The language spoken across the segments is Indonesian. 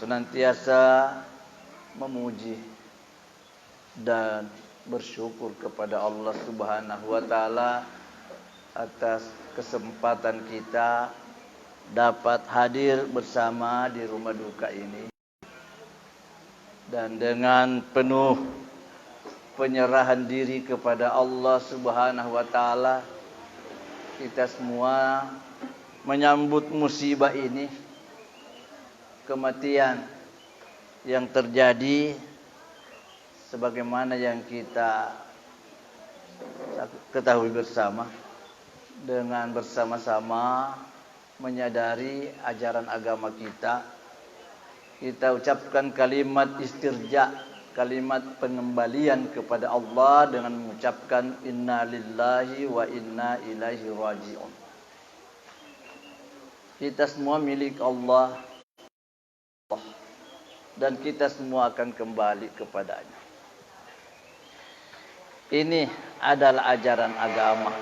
senantiasa memuji dan bersyukur kepada Allah Subhanahu wa taala atas kesempatan kita dapat hadir bersama di rumah duka ini, dan dengan penuh penyerahan diri kepada Allah Subhanahu wa taala kita semua menyambut musibah ini, kematian yang terjadi sebagaimana yang kita ketahui bersama, dengan bersama-sama menyadari ajaran agama kita. Kita ucapkan kalimat istirja, kalimat pengembalian kepada Allah dengan mengucapkan inna lillahi wa inna ilaihi raji'un. Kita semua milik Allah dan kita semua akan kembali kepadanya. Ini adalah ajaran agama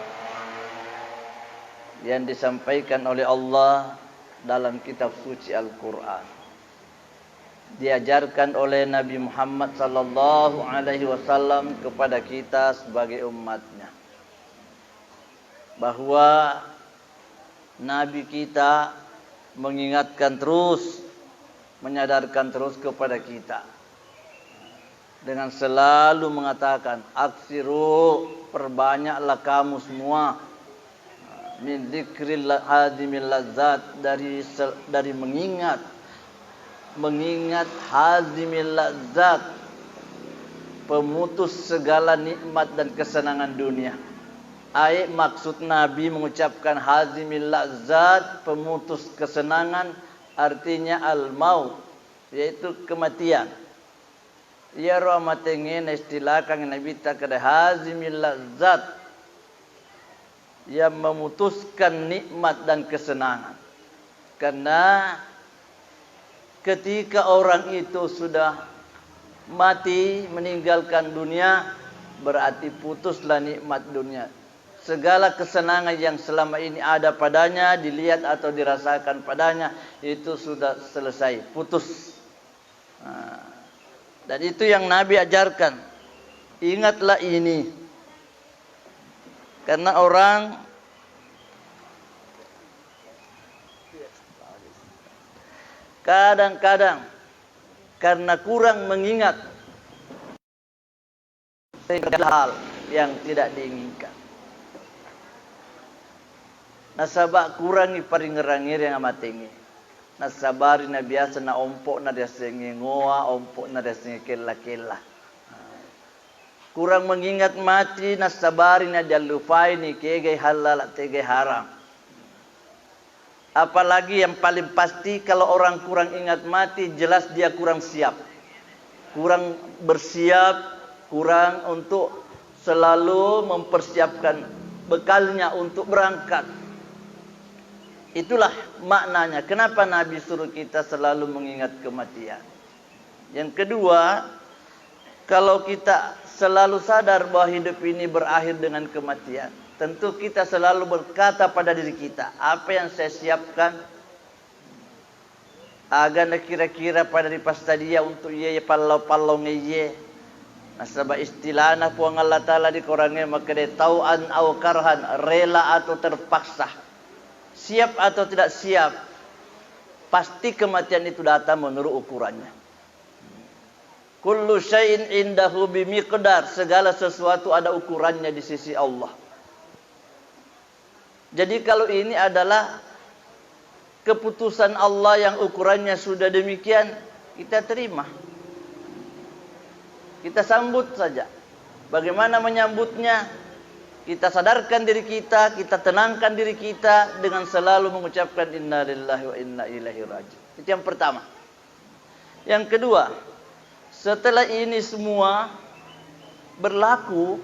yang disampaikan oleh Allah dalam kitab suci Al-Quran, diajarkan oleh Nabi Muhammad sallallahu alaihi wasallam kepada kita sebagai umatnya, bahwa Nabi kita mengingatkan terus, menyadarkan terus kepada kita dengan selalu mengatakan, aksiru, perbanyaklah kamu semua min dzikril hadimil ladzat, dari mengingat hazimil ladzat, pemutus segala nikmat dan kesenangan dunia. Maksud Nabi mengucapkan hazimil ladzat, pemutus kesenangan, artinya al-maut, yaitu kematian. Ya rahmatengin istilah kang Nabi tak ada hazimil ladzat, yang memutuskan nikmat dan kesenangan. Karena ketika orang itu sudah mati, meninggalkan dunia, berarti putuslah nikmat dunia. Segala kesenangan yang selama ini ada padanya, dilihat atau dirasakan padanya, itu sudah selesai, putus. Dan itu yang Nabi ajarkan. Ingatlah ini. Karena orang kadang-kadang karena kurang mengingat hal yang tidak diinginkan. Nasabak kurangi paringerangir yang amat tinggi. Nasabari na biasa na ompok na dasengi ngoa, ompok na dasengi kela-kela. Kurang mengingat mati, nasabari na jalufai ni kegay halal at tegay haram. Apalagi yang paling pasti, kalau orang kurang ingat mati, jelas dia kurang siap. Kurang bersiap, kurang untuk selalu mempersiapkan bekalnya untuk berangkat. Itulah maknanya kenapa Nabi suruh kita selalu mengingat kematian. Yang kedua, kalau kita selalu sadar bahwa hidup ini berakhir dengan kematian, tentu kita selalu berkata pada diri kita, apa yang saya siapkan agar kira-kira pada dipasta dia untuk ye palau-palau ngeye. Nasabah istilahna puang Allah Ta'ala di korangnya maka dia tau'an au karhan, rela atau terpaksa, siap atau tidak siap, pasti kematian itu datang menurut ukurannya. Kullu syai'in indahu bimiqdar, segala sesuatu ada ukurannya di sisi Allah. Jadi kalau ini adalah keputusan Allah yang ukurannya sudah demikian, kita terima. Kita sambut saja. Bagaimana menyambutnya? Kita sadarkan diri kita, kita tenangkan diri kita dengan selalu mengucapkan inna lillahi wa inna ilaihi raji'un. Itu yang pertama. Yang kedua, setelah ini semua berlaku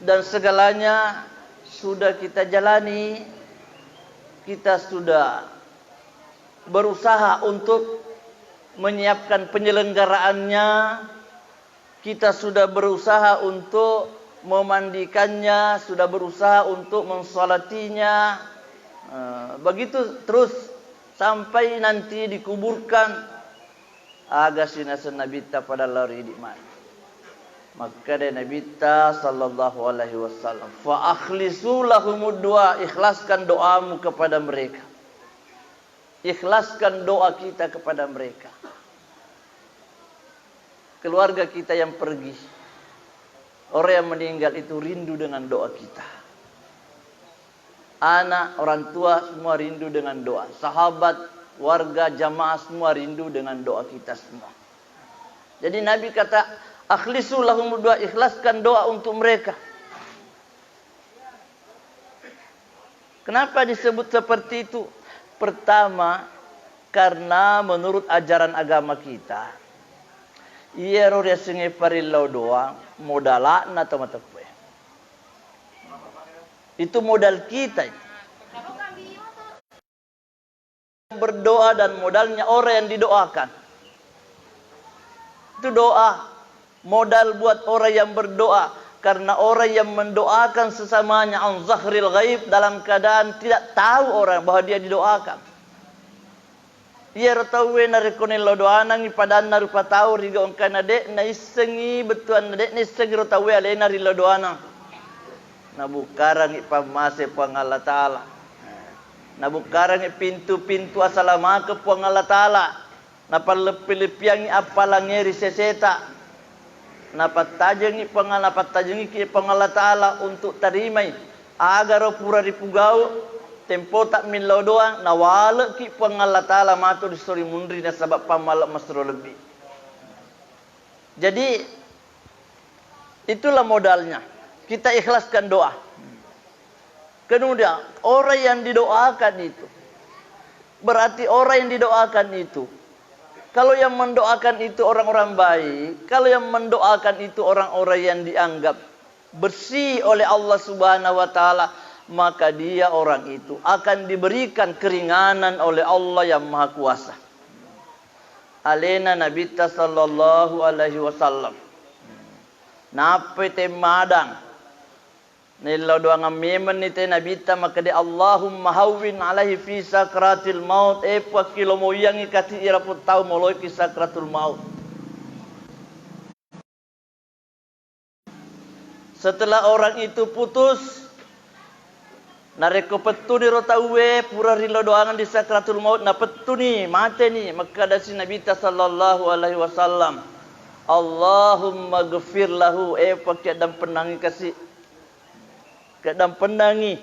dan segalanya sudah kita jalani, kita sudah berusaha untuk menyiapkan penyelenggaraannya, kita sudah berusaha untuk memandikannya, sudah berusaha untuk mensolatinya, begitu terus sampai nanti dikuburkan. aga sinasan nabita pada lari di mana. Maka dia nabita sallallahu alaihi wasallam, fa akhlisu lahumud du'a, ikhlaskan doamu kepada mereka. Ikhlaskan doa kita kepada mereka. Keluarga kita yang pergi, orang yang meninggal itu rindu dengan doa kita. Anak, orang tua semua rindu dengan doa. Sahabat, warga, jamaah semua rindu dengan doa kita semua. Jadi Nabi kata, akhlisu lahum doa, ikhlaskan doa untuk mereka. Kenapa disebut seperti itu? Pertama, karena menurut ajaran agama kita, iya roh singe parillau doa, modala na mata kue. Itu modal kita itu. Berdoa dan modalnya orang yang didoakan. Itu doa. Modal buat orang yang berdoa. Karena orang yang mendoakan sesamanya an zahril ghaib, dalam keadaan tidak tahu orang bahwa dia didoakan. Ia ratawe na rekonen lo doana ngi padan na rupa tahu riga ongkana dek na isengi betuan dek na isengi ratawe alena ri lo doana. Na bukarang ipamase puang Allah Ta'ala. Na bukarang pintu-pintu asalama ke puang Allah Ta'ala. Na pallepi-lepiangi apalangeri seseta. Napatajengi pangala Ta'ala untuk tarimai agar pura dipugau tempo tak min lo doang nawala ki pangala Ta'ala matu di sori mundri na sabab pamalak masro lebih. Jadi itulah modalnya, kita ikhlaskan doa. Kemudian orang yang didoakan itu berarti orang yang didoakan itu, kalau yang mendoakan itu orang-orang baik, kalau yang mendoakan itu orang-orang yang dianggap bersih oleh Allah Subhanahu wa taala, maka dia orang itu akan diberikan keringanan oleh Allah yang Maha Kuasa. Alena Nabi sallallahu alaihi wasallam. Nape te madang nillo doang memen ni te Nabi maka de Allahumma hawwin alaihi fi sakratil maut pakilo moyangi kati ira pun tahu moloi ki sakratul maut. Setelah orang itu putus nareko petuni rotawe pura rilo doangan di sakratul maut na petuni mate ni maka dasi Nabi sallallahu alaihi wasallam Allahumma ghfir lahu pakai dan penangi kasih kadang pendangi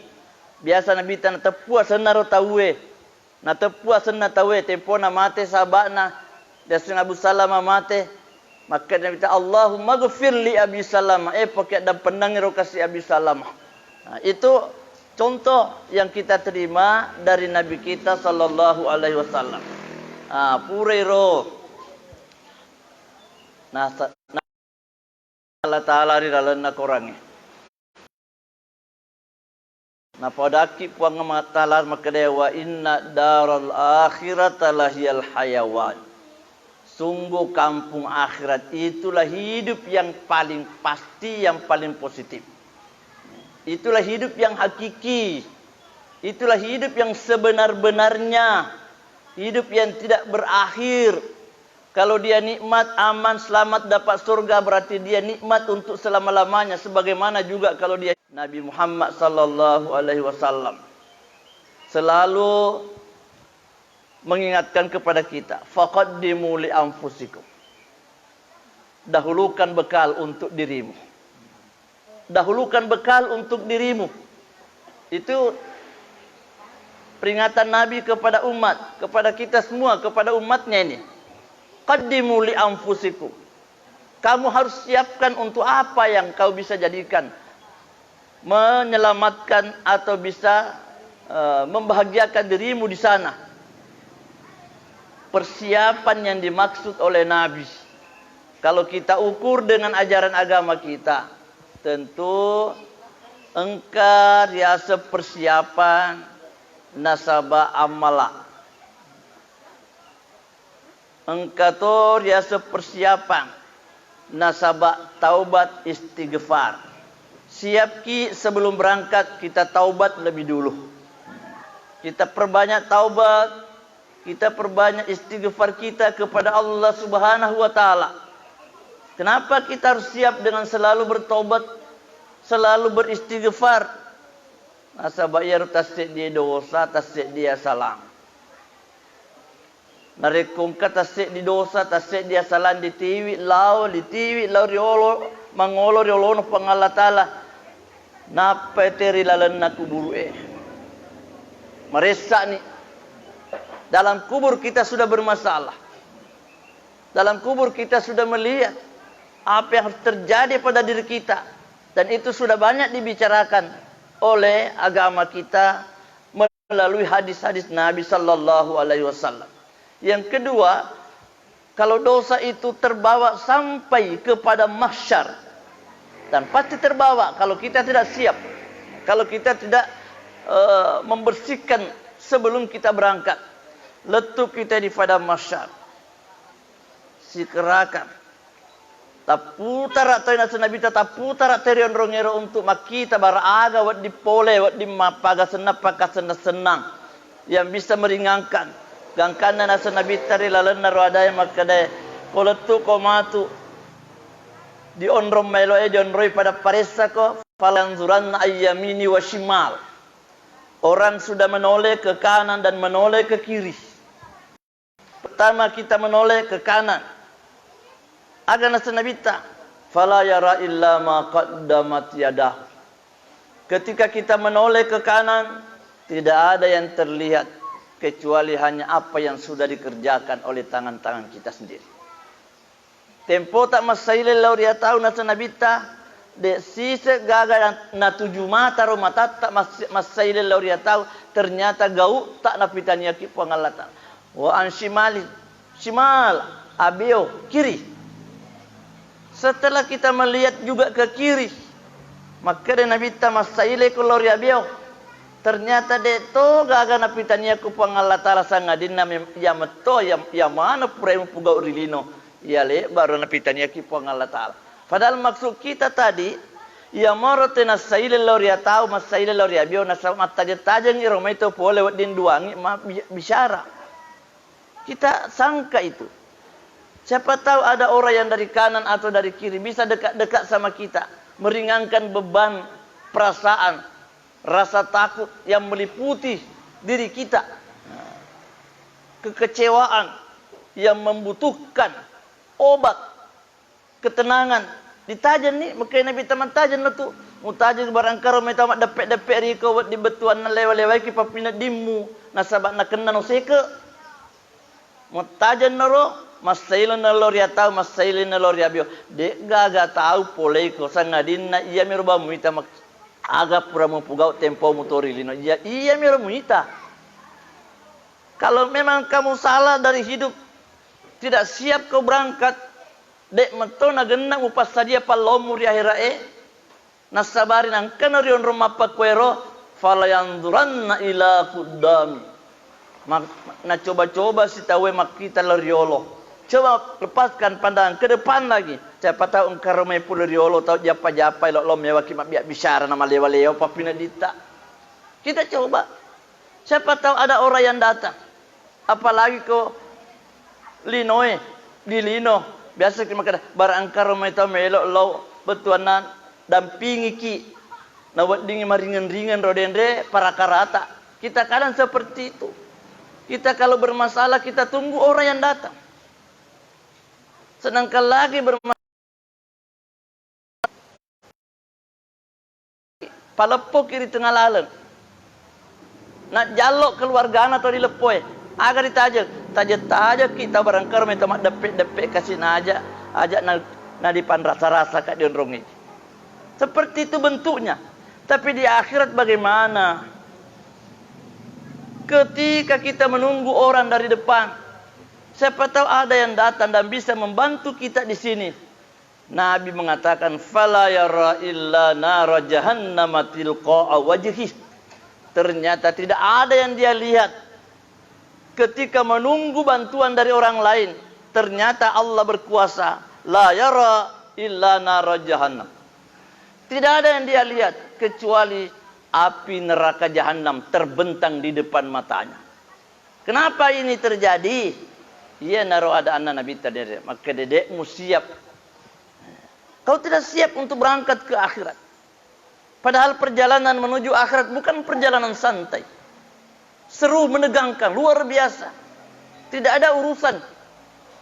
biasa Nabi tan tepua senar tawe na tepua senar tawe tempo na mate sabana dasin Abu Salama mate maka Nabi ta Allahumma ghfir li Abi Salama pakai dan pendangi ro kasih Abi Salama. Nah, itu contoh yang kita terima dari Nabi kita sallallahu alaihi wasallam. Pure ro nah Allah Ta'ala ri dalanna korange. Na padaki puang matalar maka dewa inna daral akhirata lahiyal hayawan. Sungguh kampung akhirat itulah hidup yang paling pasti, yang paling positif. Itulah hidup yang hakiki. Itulah hidup yang sebenar-benarnya. Hidup yang tidak berakhir. Kalau dia nikmat, aman, selamat, dapat surga, berarti dia nikmat untuk selama-lamanya. Sebagaimana juga kalau dia Nabi Muhammad sallallahu alaihi wasallam selalu mengingatkan kepada kita, faqaddimu li anfusikum. Dahulukan bekal untuk dirimu. Dahulukan bekal untuk dirimu. Itu peringatan Nabi kepada umat, kepada kita semua, kepada umatnya ini. Qaddimu li anfusikum. Kamu harus siapkan untuk apa yang kau bisa jadikan menyelamatkan atau bisa membahagiakan dirimu di sana. Persiapan yang dimaksud oleh Nabi, kalau kita ukur dengan ajaran agama kita, tentu engkar riasa persiapan nasabah amala. Engkau riasa persiapan nasabah taubat istighfar. Siap ki sebelum berangkat kita taubat lebih dulu. Kita perbanyak taubat, kita perbanyak istighfar kita kepada Allah Subhanahu wa taala. Kenapa kita harus siap dengan selalu bertobat, selalu beristighfar? Nasabah ya tasdik dia dosa, tasdik dia salah. Narekongka tasdik di dosa, tasdik dia salah ditiwi lau riolo mangolo riolo no pangalla taala. Napa teri lalan na kubur Meresa ni dalam kubur kita sudah bermasalah. Dalam kubur kita sudah melihat apa yang harus terjadi pada diri kita, dan itu sudah banyak dibicarakan oleh agama kita melalui hadis-hadis Nabi sallallahu alaihi wasallam. Yang kedua, kalau dosa itu terbawa sampai kepada mahsyar, dan pasti terbawa kalau kita tidak siap, kalau kita tidak membersihkan sebelum kita berangkat. Letup kita di padang mahsyar, sikerakan taputar atau nasa nabi taputar atau rongero untuk makita baraga wat dipole wat dimapaga senapa senang yang bisa meringankan gangkana nasa nabi tari lalan narwadaya makadai koletu komatu di onrom melo di onroi pada paresa ko falanzuran ayyamini wa shimal. Orang sudah menoleh ke kanan dan menoleh ke kiri. Pertama kita menoleh ke kanan. Agana senabita fala yara illa ma qaddamat yadah. Ketika kita menoleh ke kanan, tidak ada yang terlihat kecuali hanya apa yang sudah dikerjakan oleh tangan-tangan kita sendiri. Tempo tak masaile lauria tahu na senabita de sise gaga na tuju mata ro mata tak masaile lauria tahu ternyata gau tak napitania ki pangalata. Wa an shimal abio kiri. Setelah kita melihat juga ke kiri, maka de nabita masaile ko lori abio ternyata de to gaga napitania ku pangalata sangadina ya meto ya mana pura pugau rilino ya le baru napitania ki pangalata. Padahal maksud kita tadi ya marotena saile loria tahu masaile loria bio nasa mataja tajang iroma itu boleh wadin duangi bicara. Kita sangka itu. Siapa tahu ada orang yang dari kanan atau dari kiri bisa dekat-dekat sama kita, meringankan beban perasaan, rasa takut yang meliputi diri kita. Kekecewaan yang membutuhkan obat ketenangan ditajan ni makai nabi taman tajan lah tu mutajan barang karo mai tamat dapet riko wat di betuan na lewa-lewa ki papina dimmu nasabat na kenna no seke mutajan naro masailan na loria tahu masailan na loria bio de gaga tahu poleko sangadin na iya miroba muita mak aga pura mo pugau tempo motori lino iya miro muita. Kalau memang kamu salah dari hidup, tidak siap kau berangkat, dek meto na genna upas sadia palomu di akhirae nasabarin angkana rion rumah pakwero fala yanzuranna ila kudami. Na coba-coba si tawe makita leriolo. Coba lepaskan pandangan ke depan lagi. Siapa tahu engkau mai puleriolo tahu japa-japa lo mewa ki biak bicara nama lewa-lewa papina dita. Kita coba. Siapa tahu ada orang yang datang. Apalagi ko linoe di lino biasa kita makan barang karo mai tau melok lo betuanan dampingi ki na wadingi maringan-ringan rodendre para karata. Kita kadang seperti itu. Kita kalau bermasalah kita tunggu orang yang datang. Sedangkan lagi bermasalah palepo kiri tengah lalang. Nak jalok keluarga atau dilepoi agar ditajak kita barangkar minta mak depek kasih naja ajak na dipan rasa-rasa kat dia rongi. Seperti itu bentuknya. Tapi di akhirat bagaimana? Ketika kita menunggu orang dari depan, siapa tahu ada yang datang dan bisa membantu kita di sini. Nabi mengatakan fala yara illa nara jahannam tilqa'a wajhi. Ternyata tidak ada yang dia lihat ketika menunggu bantuan dari orang lain. Ternyata Allah berkuasa. La yara illa nara jahannam. Tidak ada yang dia lihat kecuali api neraka jahanam terbentang di depan matanya. Kenapa ini terjadi? Ia naruh ada anak Nabi tadi. Maka dedekmu siap. Kau tidak siap untuk berangkat ke akhirat. Padahal perjalanan menuju akhirat bukan perjalanan santai. Seru, menegangkan, luar biasa. Tidak ada urusan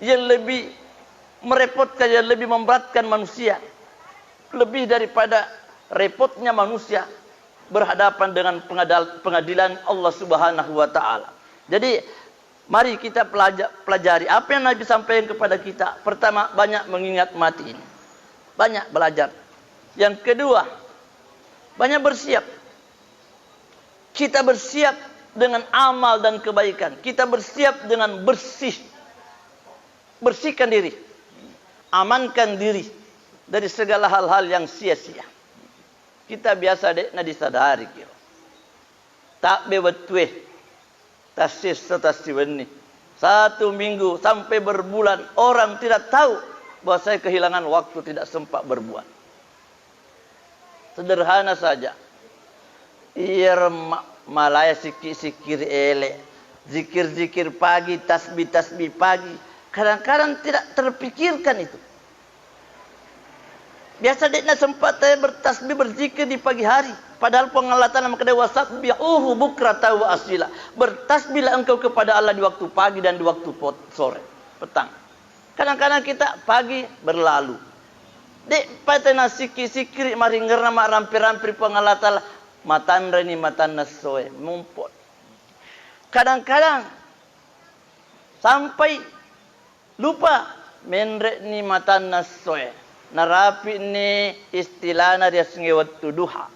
yang lebih merepotkan, yang lebih memberatkan manusia. Lebih daripada repotnya manusia berhadapan dengan pengadilan Allah Subhanahu wa taala. Jadi mari kita pelajari apa yang Nabi sampaikan kepada kita. Pertama, banyak mengingat mati ini. Banyak belajar. Yang kedua, banyak bersiap. Kita bersiap dengan amal dan kebaikan. Kita bersiap dengan bersih. Bersihkan diri. Amankan diri dari segala hal-hal yang sia-sia. Kita biasa dek na disadari kira. Tak bewetwe. Tasis ini 1 minggu sampai berbulan orang tidak tahu bahwa saya kehilangan waktu, tidak sempat berbuat. Sederhana saja. Iya malaya sikir ele, zikir pagi, tasbih pagi. Kadang-kadang tidak terpikirkan itu. Biasa dia sempat saya bertasbih berzikir di pagi hari. Padahal pengalatan nama kedai wasabbihuhu bukrata wa asila. Bertasbihlah engkau kepada Allah di waktu pagi dan di waktu sore, petang. Kadang-kadang kita pagi berlalu. Dek patena sikir mari ngerna mak rampir-rampir pengalatan matanra ni matanna soe mumpot. Kadang-kadang sampai lupa menre ni matanna soe. Narapi ni istilahna dia sengewat duha.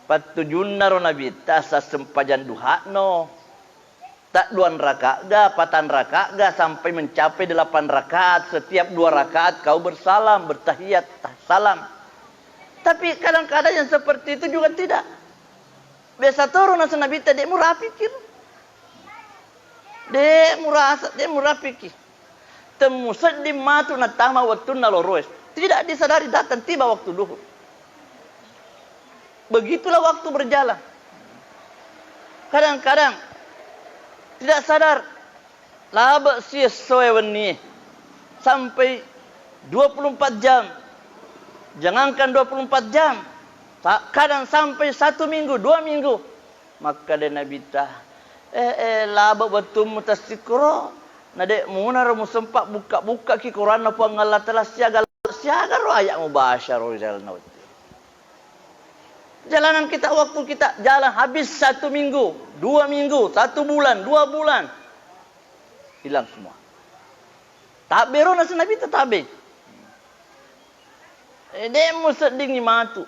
Patujunna ro Nabi tasa sempajan duha no. Tak 2 rakaat ga, 4 rakaat ga sampai mencapai 8 rakaat. Setiap 2 rakaat kau bersalam, bertahiyat, salam. Tapi kadang-kadang yang seperti itu juga tidak. Biasa turun nasa Nabi tadi murah pikir. Dek murah pikir. Temu sedih matu na tama waktu na loroes. Tidak disadari datang tiba waktu duhur. Begitulah waktu berjalan. Kadang-kadang tidak sadar. Laba sia soe weni sampai 24 jam. Jangankan 24 jam. Kadang sampai 1 minggu, 2 minggu. Maka dia Nabi tah. Laba betul mutasikro. Nade muna ramu sempat buka-buka ki Quran apa ngalla telah siaga ro ayat mubasyar rizal naut. Jalanan kita, waktu kita jalan habis 1 minggu, 2 minggu, 1 bulan, 2 bulan. Hilang semua. Tabe ro nasa Nabi tabe. Demo seding ni matu.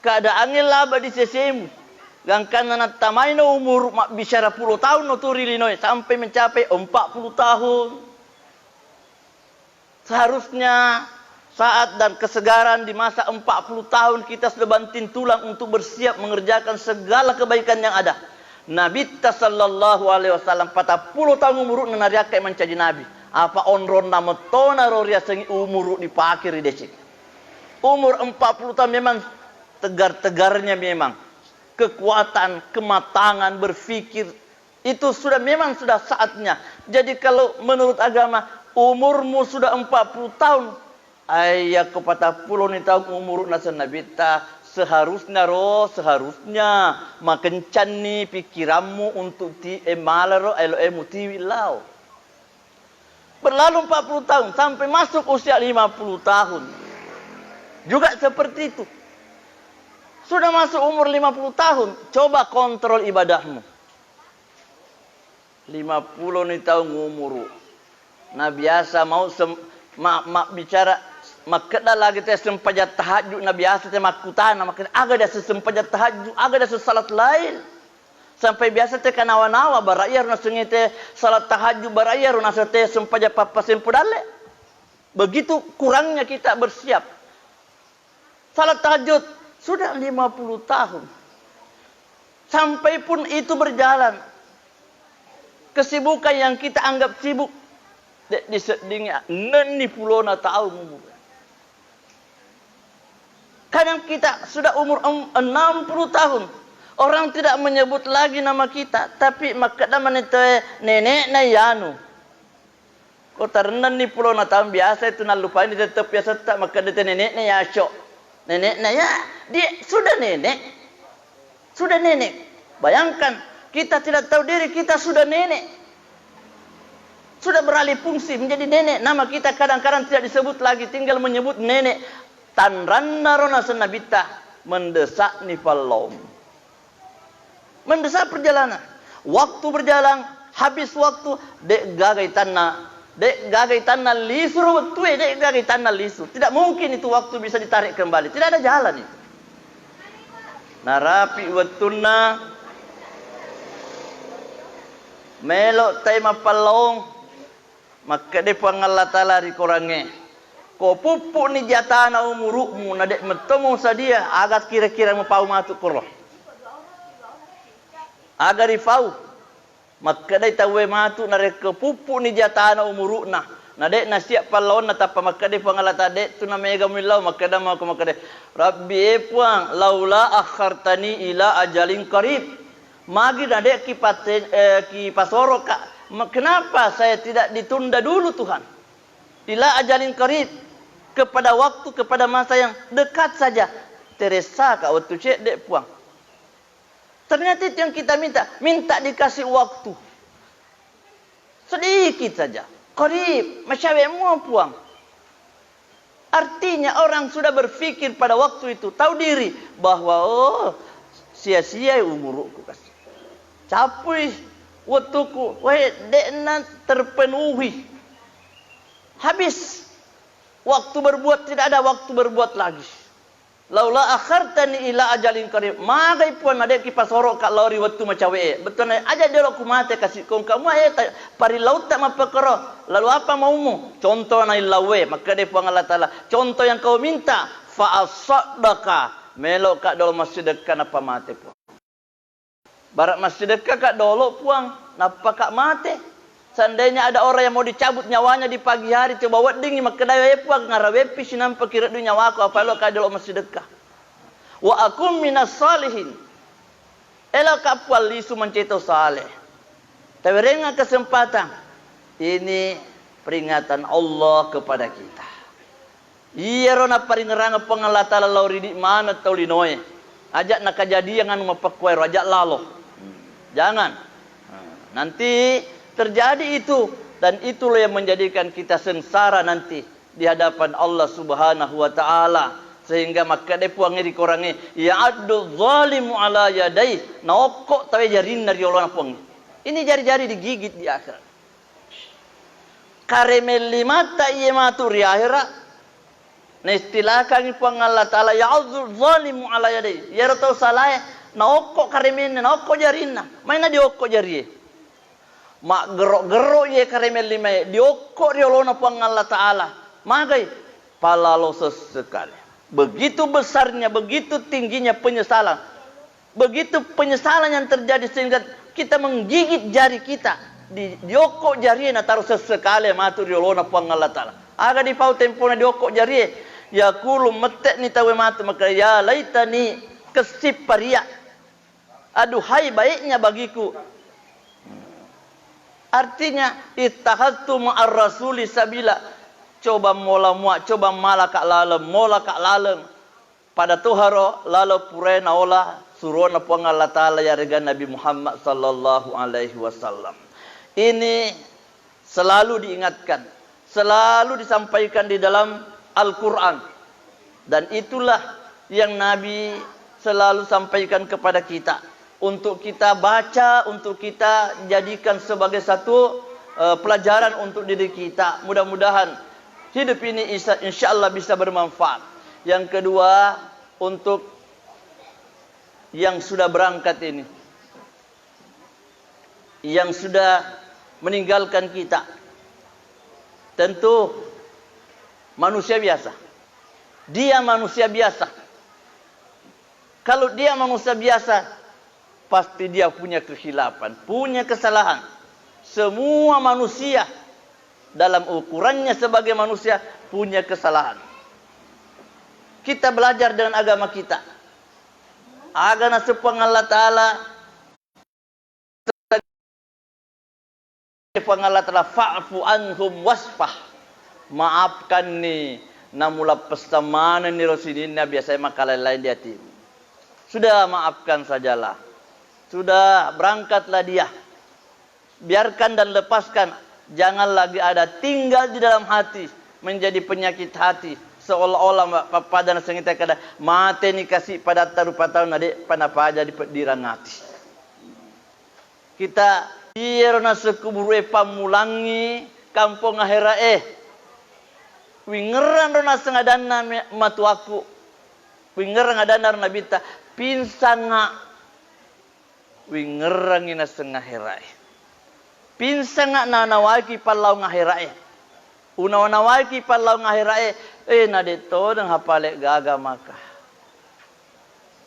Keadaannya laba di sesemu. Gangkan anak tamay na umur bisyara 10 tahun no turilinoy sampai mencapai 40 tahun. Seharusnya saat dan kesegaran di masa 40 tahun kita sudah banting tulang untuk bersiap mengerjakan segala kebaikan yang ada. Nabi sallallahu alaihi wasallam 40 tahun umur nanariakai mencaji Nabi. Apa onron nama tona roria sengi umur dipakir di desik. Umur 40 tahun memang tegar-tegarnya memang. Kekuatan, kematangan, berfikir. Itu memang sudah saatnya. Jadi kalau menurut agama, umurmu sudah 40 tahun. Ayah kepada puluh ni tahun umur nasa Nabi ta seharusnya makencan ni pikiranmu untuk emalaro elo tiwilau. Berlalu 40 tahun sampai masuk usia 50 tahun. Juga seperti itu. Sudah masuk umur 50 tahun, coba kontrol ibadahmu. 50 ni tahun umur. Nah biasa mau bicara makada lagi teh sempajat tahajud na biasa teh makutana makada aga da sempajat tahajud aga da salat lain sampai biasa teh kanawa-nawa barayar na sungi teh salat tahajud barayar na teh sempajat papasen pudale. Begitu kurangnya kita bersiap. Salat tahajud sudah 50 tahun. Sampai pun itu berjalan. Kesibukan yang kita anggap sibuk di sedingnya 60 tahun umur. Kadang kita sudah umur 60 tahun. Orang tidak menyebut lagi nama kita, tapi makadaman itu nenek na yanu. Kau tarenan ni pulau na tahun biasa itu nak lupa ini tetap biasa tak maka itu nenek na yasho. Nenek na ya, dia sudah nenek. Sudah nenek. Bayangkan, kita tidak tahu diri kita sudah nenek. Sudah beralih fungsi menjadi nenek. Nama kita kadang-kadang tidak disebut lagi, tinggal menyebut nenek. Tanranna rona senabita mendesak nifallom. Mendesak perjalanan. Waktu berjalan, habis waktu, dek gagai tanah lisur, dek gagai tanah lisur. Tidak mungkin itu waktu bisa ditarik kembali. Tidak ada jalan itu. Narapi watuna melok tema palong maka de Allah Taala ri korange ko pupuk ni jatana umurukmu na dek metemu sadia agat kira-kira mapau matu koroh agar ifau maka dai tawe matu na rek pupuk ni jatana umurukna na dek na siap palon na tapa maka de Allah Taala dek tu na mega milau maka da maka de rabbi puang laula akhartani ila ajalin qarib magi na dek ki pasoro ka kenapa saya tidak ditunda dulu Tuhan ila ajalin qarib kepada waktu kepada masa yang dekat saja teresa ka waktu cek dek puang. Ternyata itu yang kita minta dikasih waktu sedikit saja qarib masyawemu puang. Artinya orang sudah berpikir pada waktu itu tahu diri bahwa sia-sia umurku kasih capui waktuku dekna terpenuhi habis waktu berbuat tidak ada waktu berbuat lagi. Laula akhartani ila ajalin qarib magai puan adek kipas horok kak lori waktu macawe betul aja dia ku mate kasih kong kamu pari laut tak mapakero lalu apa maumu contoh na ilawe maka dia puang Allah Taala contoh yang kau minta fa asadaka melok kak dol masjid dekat apa mate puang barat masjid dekat kak dolo puang napa kak mate. Seandainya ada orang yang mau dicabut nyawanya di pagi hari coba wedding maka daya puang ngarawepi sinam pakira du nyawaku apa lo kadalo masih sedekah. Wa akum minas salihin. Ela kapal lisu menceto saleh. Tawirenga kesempatan. Ini peringatan Allah kepada kita. Iya rona paringeranga pengalat Allah lauri di mana tau linoe. Ajak nak kejadian anu mapakuero ajak lalo. Jangan. Nanti terjadi itu dan itulah yang menjadikan kita sengsara nanti di hadapan Allah Subhanahu wa taala sehingga maka de puangi di korangi ya addu zalimu ala yadai nokok tawe jarin dari Allah puangi ini jari-jari digigit di akhirat karemel limata iye maturi akhirat na istilah kang puang Allah taala ya addu zalimu ala yadai ya ratau salah nokok karemen nokok jarinna maina diokok jari mak gerok-gerok ye karemel lima diokok riolona puang Allah Ta'ala magai palalo sesekali begitu besarnya begitu tingginya penyesalan begitu penyesalan yang terjadi sehingga kita menggigit jari kita diokok jari na taruh sesekali matu riolona puang Allah Ta'ala aga di pau tempona diokok jari ya kulu metek ni tawe matu maka ya laitani kesip paria aduhai baiknya bagiku. Artinya ittahadtu ma'ar rasuli sabila coba mola muak coba malakak lalem pada tuharo lalu purena ola surona puang Allah Ta'ala ya rega Nabi Muhammad sallallahu alaihi wasallam ini selalu diingatkan selalu disampaikan di dalam Al-Quran dan itulah yang Nabi selalu sampaikan kepada kita untuk kita baca, untuk kita jadikan sebagai satu pelajaran untuk diri kita. Mudah-mudahan hidup ini insya Allah bisa bermanfaat. Yang kedua, untuk yang sudah berangkat ini, yang sudah meninggalkan kita, tentu manusia biasa. Dia manusia biasa. Kalau dia manusia biasa, pasti dia punya kekhilafan, punya kesalahan. Semua manusia dalam ukurannya sebagai manusia punya kesalahan. Kita belajar dengan agama kita. aga na sepang Allah Ta'ala Allah Ta'ala fa'fu anhum wasfah, maafkan ni namula pestamanan ni Rasulina biasa makalah lain di hati. Sudah maafkan sajalah. Sudah berangkatlah dia. Biarkan dan lepaskan. Jangan lagi ada tinggal di dalam hati menjadi penyakit hati. Seolah-olah pada nasengita kada mate ni kasih pada tarupa tahun adik panapa aja di rangati. Kita ierona sekuburu pamulangi kampung ahera wingeran rona sengadana matuaku wingeran adana nabita pinsanga wingeran ina sengahera pinsanga na nawaki palau ngahera una-nawaki palau ngahera na deto dang hapale gaga maka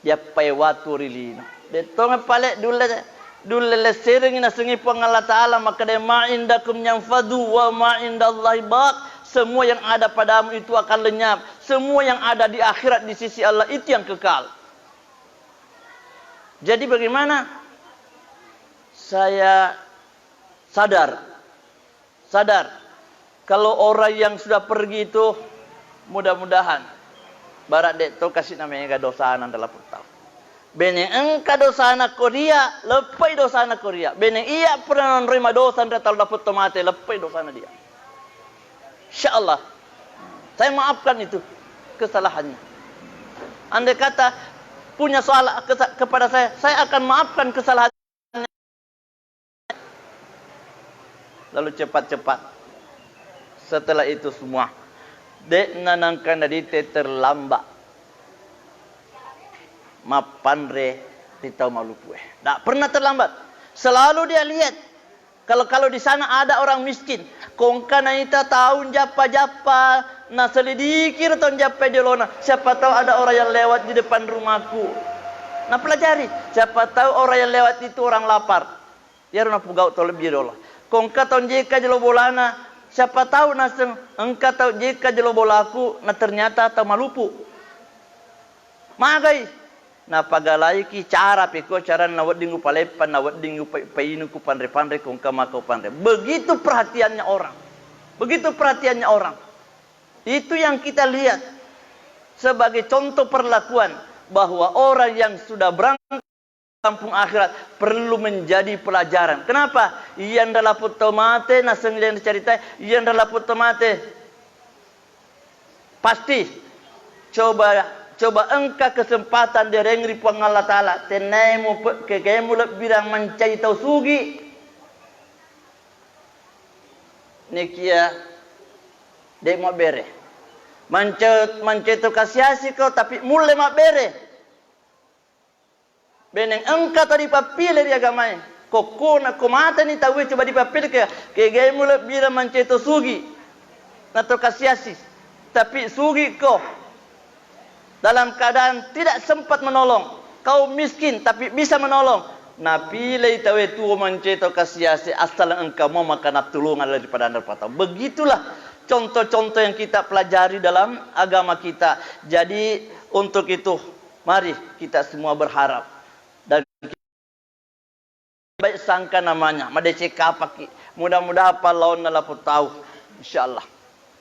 dia pai watu rilino deto ngapale dulu sering ina sengi Allah Ta'ala maka dia ma'indakum yanfadu wa ma'indallahi baq. Semua yang ada padamu itu akan lenyap. Semua yang ada di akhirat di sisi Allah itu yang kekal. Jadi bagaimana? Saya sadar kalau orang yang sudah pergi itu mudah-mudahan barat dek to kasih namanya dosaan dalam pertau. Bene engka dosa anak Korea, lepai dosa anak Korea. Bene iya pernah menerima dosa dan tal dapat tomate, lepai dosa anak dia. Insyaallah. Saya maafkan itu kesalahannya. Andai kata punya soal kepada saya akan maafkan kesalahannya. Lalu cepat-cepat. Setelah itu semua, dek nanangkan dite terlambat. Mapandre ditau malupu tak pernah terlambat. Selalu dia lihat kalau di sana ada orang miskin kongka na ita tahun japa na selidiki tahun japa jelona siapa tahu ada orang yang lewat di depan rumahku na pelajari siapa tahu orang yang lewat itu orang lapar ya rona pugau to lebih dola kongka tahun jeka jelo bolana siapa tahu na engka tahu jeka jelo bolaku na ternyata tahu malupu magai na pagalai ki cara peko cara na wedding upalepan na wedding painu ku pandre-pandre kong kamako pandre. Begitu perhatiannya orang. Begitu perhatiannya orang. Itu yang kita lihat sebagai contoh perlakuan bahwa orang yang sudah berangkat kampung akhirat perlu menjadi pelajaran. Kenapa? Iyan dalam putomate na senglian cerita iyan dalam putomate pasti coba engka kesempatan di rengri puang Allah Ta'ala tenaimu kekemu lebirang mencari tau sugi nikia dek mau bere mencari tau kasiasi kau tapi mulai mau bere beneng engka tadi papile di agamai kokona komata ni tahu coba dipapile kekemu lebirang mencari tau sugi na tau kasiasi tapi sugi kau dalam keadaan tidak sempat menolong, kau miskin tapi bisa menolong. Nabi lay tawe tu manceto kasiase asal engkau mau makan tulungan daripada anda patah. Begitulah contoh-contoh yang kita pelajari dalam agama kita. Jadi untuk itu mari kita semua berharap dan baik sangka namanya madece kapaki. Mudah-mudahan palon nalapu tahu insyaallah.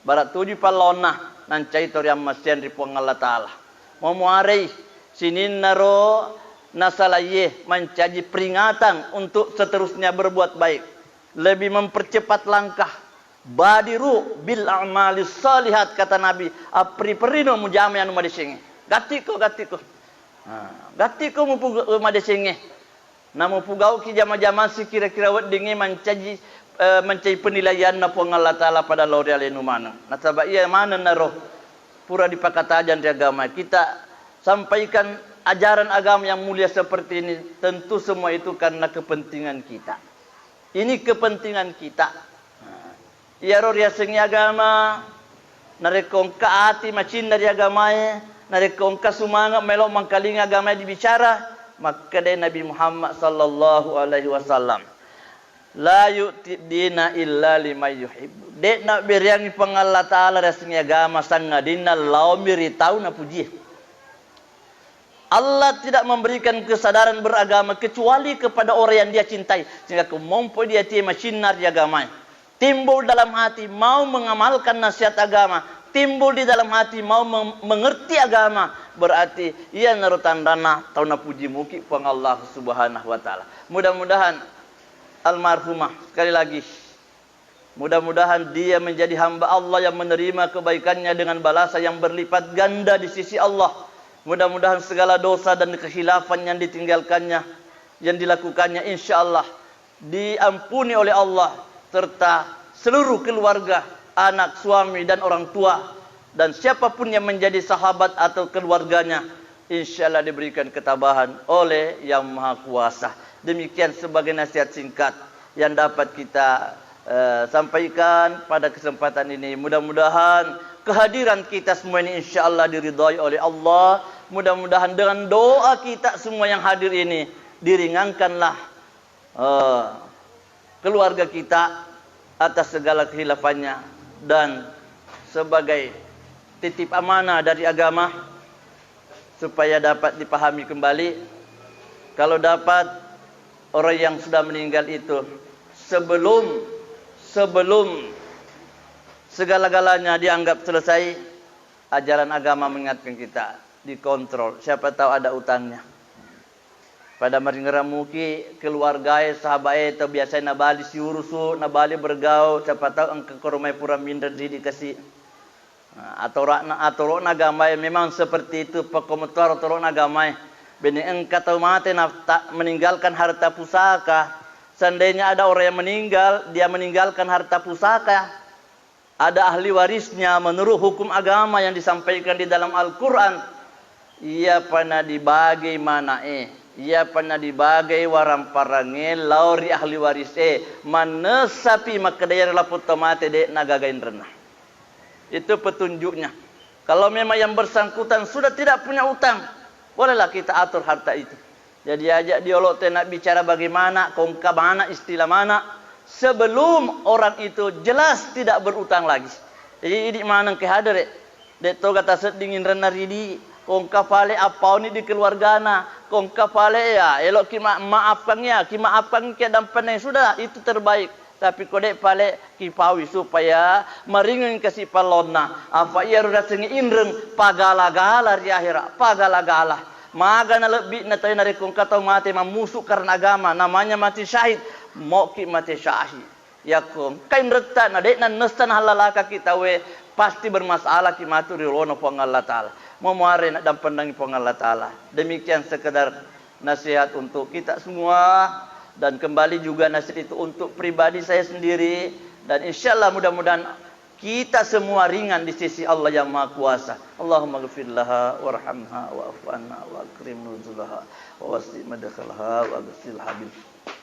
Barat tuju palonna nancai toriam masian ripuang Allah Ta'ala. Memuarai sinin naro nasalaye mencaji peringatan untuk seterusnya berbuat baik, lebih mempercepat langkah. Badiru bil a'malis salihat kata Nabi. Apri perino mujame anu madesinge. Gatiko. Gatiko mu madesinge. Namu pugau ki jama-jama si kira-kira wedinge mencaji penilaian na puang Allah Ta'ala pada loreal enu mana. Nasaba iya mana naro pura dipakatajan di agama kita sampaikan ajaran agama yang mulia seperti ini tentu semua itu karena kepentingan kita. Ini kepentingan kita. Iya roh ya sengi agama narekong kaati macin dari agamae narekong kasumanga melo mangkaling agama dibicara maka dari Nabi Muhammad sallallahu alaihi wasallam la yu'ti dina illa liman yuhibbu. Dek nak beriangi pengallah ta'ala rasanya agama sanga dina lau miri tahu na puji. Allah tidak memberikan kesadaran beragama kecuali kepada orang yang dia cintai. Sehingga kemampuan dia sinar di agama. Timbul dalam hati mau mengamalkan nasihat agama. Timbul di dalam hati mau mengerti agama. Berarti ia narutandana tauna puji muki pang Allah subhanahu wa ta'ala. Mudah-mudahan almarhumah sekali lagi. Mudah-mudahan dia menjadi hamba Allah yang menerima kebaikannya dengan balasan yang berlipat ganda di sisi Allah. Mudah-mudahan segala dosa dan kekhilafan yang ditinggalkannya, yang dilakukannya insya-Allah diampuni oleh Allah, serta seluruh keluarga, anak, suami dan orang tua, dan siapapun yang menjadi sahabat atau keluarganya, insya-Allah diberikan ketabahan oleh Yang Maha Kuasa. Demikian sebagai nasihat singkat yang dapat kita sampaikan pada kesempatan ini. Mudah-mudahan kehadiran kita semua ini insya-Allah diridhai oleh Allah. Mudah-mudahan dengan doa kita semua yang hadir ini diringankanlah keluarga kita atas segala kehilafannya, dan sebagai titip amanah dari agama supaya dapat dipahami kembali. Kalau dapat orang yang sudah meninggal itu sebelum segala-galanya dianggap selesai, ajaran agama mengingatkan kita dikontrol. Siapa tahu ada utangnya. Pada maringeramuki keluarga sahabat itu biasanya nabali siurusu, nabali bergaul, siapa tahu engkau koromai pura minder dikasih. Atau nagamai memang seperti itu pekomentar atau nagamai. Bini engkau tahu mati tak meninggalkan harta pusaka. Seandainya ada orang yang meninggal, dia meninggalkan harta pusaka, ada ahli warisnya menurut hukum agama yang disampaikan di dalam Al-Quran, ia pernah dibagi mana ia pernah dibagi waram parange lauri ahli waris mana sapi makadaya laput tomate de nagagain renah. Itu petunjuknya. Kalau memang yang bersangkutan sudah tidak punya utang, bolehlah kita atur harta itu. Jadi ajak dialog nak bicara bagaimana, kongka mana, istilah mana, sebelum orang itu jelas tidak berutang lagi. Jadi ini mana ke hadir dek to kata sedingin renah ridi, kongka pale apa ni di keluargana, kongka pale ya elok ki maafkan ya, ki maafkan ki dan peneng sudah itu terbaik. Tapi kodek pale ki pawi supaya meringan kasih palonna. Apa ia rudah sengi inreng pagala-gala di akhirat, pagala-gala. Maga na lebih na tayo narikong kataw mati mamusuk karena agama, namanya mati syahid, moki mati syahid. Yakum kain reta na dek na nestan halalaka kita we pasti bermasalah ki maturi rono po Allah Taala. Memuare na dan pandangi po Allah Taala. Demikian sekedar nasihat untuk kita semua, dan kembali juga nasihat itu untuk pribadi saya sendiri, dan insyaallah mudah-mudahan kita semua ringan di sisi Allah yang Maha Kuasa. Allahumma ghfir laha warhamha wa'fu anha wa akrim nuzulaha wa wasi' madkhalha wa ghsilha bil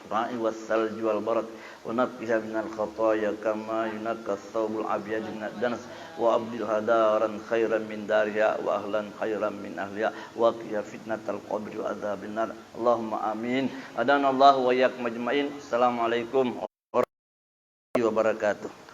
ma'i was salji wal barad wa naqqiha minal khataaya kama yunqqa thawbul abyad min ad-danas wa abdilha daran khairan min dariha wa ahlan khairan min ahliha wa qiha fitnatal qabri wa adzabin nar. Allahumma amin. Adanallahu wa iyyakum ajmain. Assalamualaikum warahmatullahi wabarakatuh.